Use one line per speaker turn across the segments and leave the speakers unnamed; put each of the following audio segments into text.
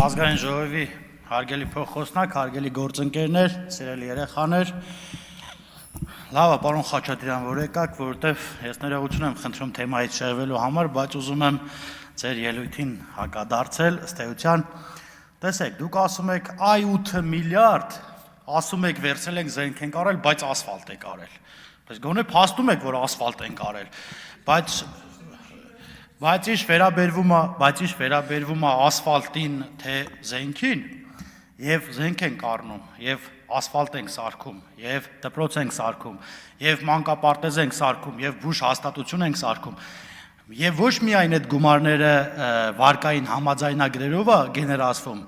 Ազգային ժողովի հարգելի փոխոսնակ, հարգելի գործընկերներ, սիրելի երեխաներ, լավ է, պարոն Խաչատրյան, որ եկաք, որովհետև ես ներողություն եմ խնդրում թեմայից շեղվելու համար, բայց ուզում եմ ձեր ելույթին հակադարձել, ըստ էության, տեսեք, դուք ասում եք, այ 8 միլիարդ, ասում եք, վերցրել ենք զենք ենք արել, բայց ասֆալտ եք արել, բայց գոնե փաստում եք, որ ասֆալտ ենք արել, Բայց ինչ վերաբերվում է ասֆալտին, թե զենքին, եւ զենք ենք առնում, եւ ասֆալտ ենք սարքում, եւ դպրոց ենք սարքում, եւ մանկապարտեզ ենք սարքում, եւ բուժ հաստատություն ենք սարքում, եւ ոչ միայն այդ գումարները վարկային համաձայնագրերով է գեներացվում,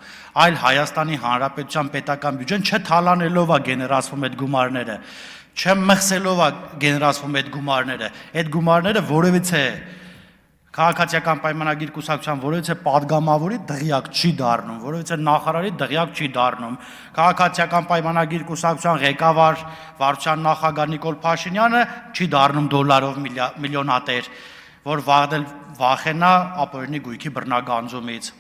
այլ Հայաստանի Հանրապետության պետական բյուջեն չթալանելով է գեներացվում այդ գումարները, չմխսելով է գեներացվում այդ գումարները որևիցե Քաղաքացիական պայմանագիր կուսակցության որևիցե падգամավորի դղյակ չի դառնում, որևիցե նախարարի դղյակ չի դառնում, Քաղաքացիական պայմանագիր կուսակցության ղեկավար վարչության նախագահ Նիկոլ Փաշինյանը չի դառնում դոլարով միլիոնատեր, որ վախենա ապօրինի գույքի բռնագանձումից։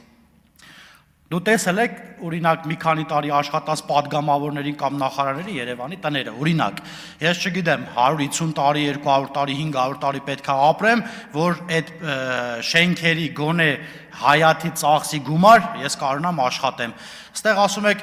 Դու տեսել եք, օրինակ, մի քանի տարի աշխատած падգամավորներին կամ նախարարների Երևանի տները, օրինակ, ես չգիտեմ, 150 տարի, 200 տարի, 500 տարի պետք է ապրեմ, որ այդ շենքերի գոնե հայաթի ծախսի գումար ես կարողանամ աշխատեմ։ Այստեղ ասում եք,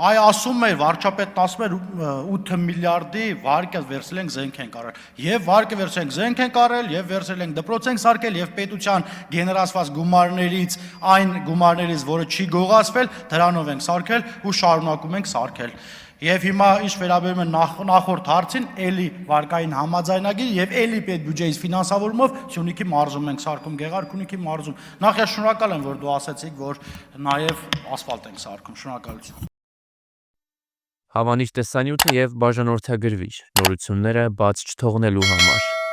այ ասում է, վարչապետն ասում էր 8 միլիարդի վարկը վերցրել ենք զենք ենք արել։ Եվ վարկը վերցրել ենք զենք ենք արել, եւ վերցրել ենք դպրոց ենք սարքել, եւ պետության գեներացված գումարներից, այն գումարներից, որը չի գողացվել, դրանով ենք սարքել ու շարունակում ենք սարքել։ Եվ հիմա ինչ վերաբերում է նախորդ հարցին, էլի վարկային համաձայնագիր եւ էլի պետբյուջեից ֆինանսավորումով Սյունիքի մարզում ենք սարքում, Գեղարքունիքի մարզում։ Նախ ես շնորհակալ եմ, որ դու ասացիք, որ նաեւ ասֆալտ ենք սարքում։ Շնորհակալություն։
Հավանիչ տեսանյութը եւ բաժանորդագրվիչ նորությունները բաց չթողնելու համար։